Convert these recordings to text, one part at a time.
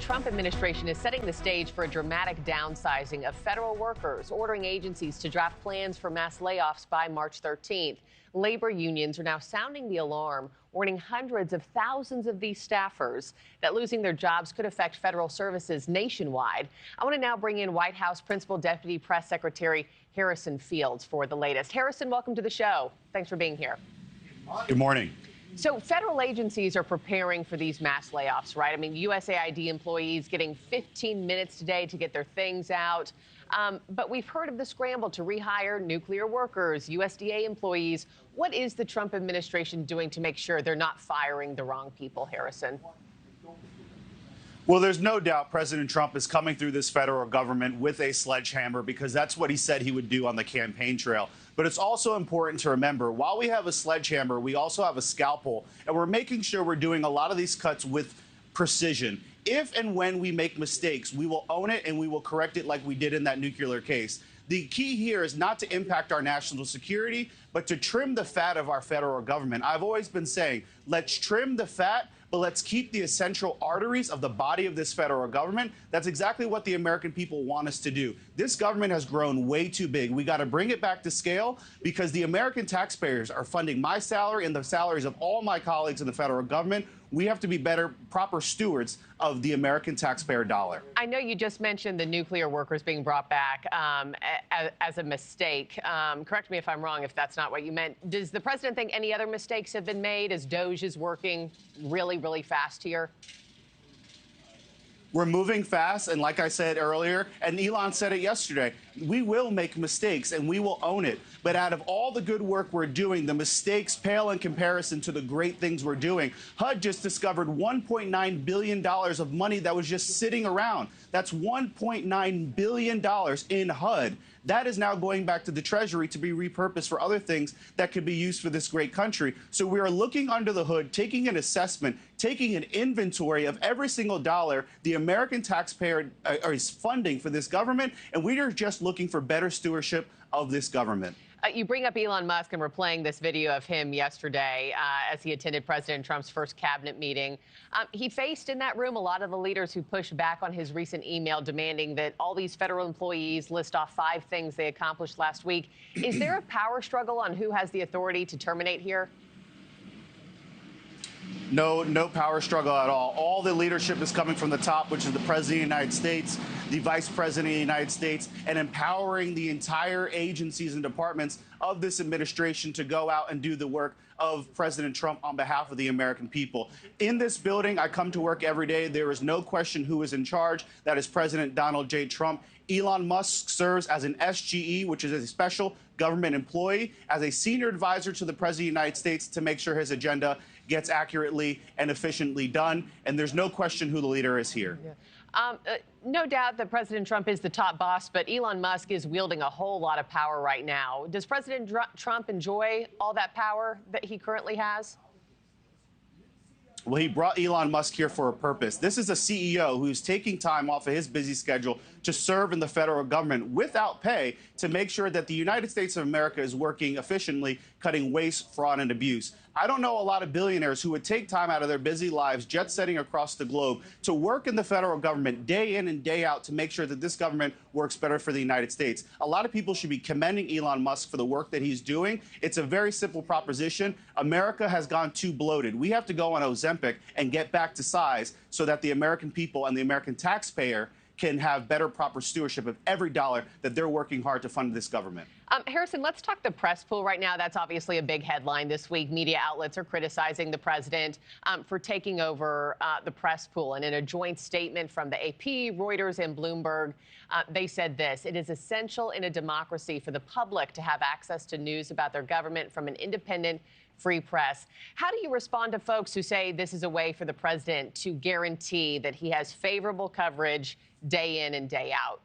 Trump administration is setting the stage for a dramatic downsizing of federal workers, ordering agencies to draft plans for mass layoffs by March 13th. Labor unions are now sounding the alarm, warning hundreds of thousands of these staffers that losing their jobs could affect federal services nationwide. I want to now bring in White House Principal Deputy Press Secretary Harrison Fields for the latest. Harrison, welcome to the show. Thanks for being here. Good morning. So federal agencies are preparing for these mass layoffs, right? I mean, USAID employees getting 15 minutes today to get their things out. But we've heard of the scramble to rehire nuclear workers, USDA employees. What is the Trump administration doing to make sure they're not firing the wrong people, Harrison? Well, there's no doubt President Trump is coming through this federal government with a sledgehammer because that's what he said he would do on the campaign trail. But it's also important to remember, while we have a sledgehammer, we also have a scalpel, and we're making sure we're doing a lot of these cuts with precision. If and when we make mistakes, we will own it and we will correct it like we did in that nuclear case. The key here is not to impact our national security, but to trim the fat of our federal government. I've always been saying, let's trim the fat, but let's keep the essential arteries of the body of this federal government. That's exactly what the American people want us to do. This government has grown way too big. We got to bring it back to scale because the American taxpayers are funding my salary and the salaries of all my colleagues in the federal government. We have to be better, proper stewards of the American taxpayer dollar. I know you just mentioned the nuclear workers being brought back as a mistake. Correct me if I'm wrong if that's not what you meant. Does the president think any other mistakes have been made as DOGE is working really fast here? We're moving fast, and like I said earlier, and Elon said it yesterday, we will make mistakes and we will own it. But out of all the good work we're doing, the mistakes pale in comparison to the great things we're doing. HUD just discovered $1.9 billion of money that was just sitting around. That's $1.9 billion in HUD. That is now going back to the Treasury to be repurposed for other things that could be used for this great country. So we are looking under the hood, taking an assessment, taking an inventory of every single dollar the American taxpayer is funding for this government, and we are just looking for better stewardship of this government. You bring up Elon Musk, and we're playing this video of him yesterday as he attended President Trump's first cabinet meeting. He faced in that room a lot of the leaders who pushed back on his recent email demanding that all these federal employees list off 5 things they accomplished last week. Is there a power struggle on who has the authority to terminate here? No power struggle at all. All the leadership is coming from the top, which is the President of the United States, the Vice President of the United States, and empowering the entire agencies and departments of this administration to go out and do the work of President Trump on behalf of the American people. In this building, I come to work every day. There is no question who is in charge. That is President Donald J. Trump. Elon Musk serves as an SGE, which is a special government employee, as a senior advisor to the President of the United States to make sure his agenda gets accurately and efficiently done. And there's no question who the leader is here. Yeah. No doubt that President Trump is the top boss, but Elon Musk is wielding a whole lot of power right now. Does President Trump enjoy all that power that he currently has? Well, he brought Elon Musk here for a purpose. This is a CEO who's taking time off of his busy schedule to serve in the federal government without pay to make sure that the United States of America is working efficiently, cutting waste, fraud, and abuse. I don't know a lot of billionaires who would take time out of their busy lives, jet-setting across the globe, to work in the federal government day in and day out to make sure that this government works better for the United States. A lot of people should be commending Elon Musk for the work that he's doing. It's a very simple proposition. America has gone too bloated. We have to go on Ozempic and get back to size so that the American people and the American taxpayer can have better, proper stewardship of every dollar that they're working hard to fund this government. Harrison, let's talk the press pool right now. That's obviously a big headline this week. Media outlets are criticizing the president for taking over the press pool. And in a joint statement from the AP, Reuters, and Bloomberg, they said this: it is essential in a democracy for the public to have access to news about their government from an independent, free press. How do you respond to folks who say this is a way for the president to guarantee that he has favorable coverage day in and day out?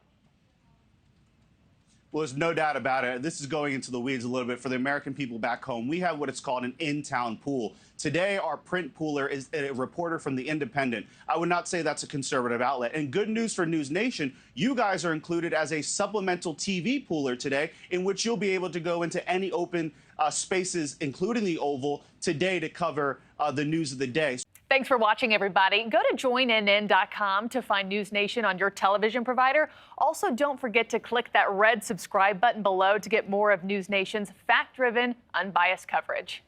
Well, there's no doubt about it. This is going into the weeds a little bit for the American people back home. We have what is called an in-town pool. Today, our print pooler is a reporter from The Independent. I would not say that's a conservative outlet. And good news for NewsNation, you guys are included as a supplemental TV pooler today, in which you'll be able to go into any open spaces, including the Oval, today to cover the news of the day. Thanks for watching, everybody. Go to joinnn.com to find NewsNation on your television provider. Also, don't forget to click that red subscribe button below to get more of NewsNation's fact-driven, unbiased coverage.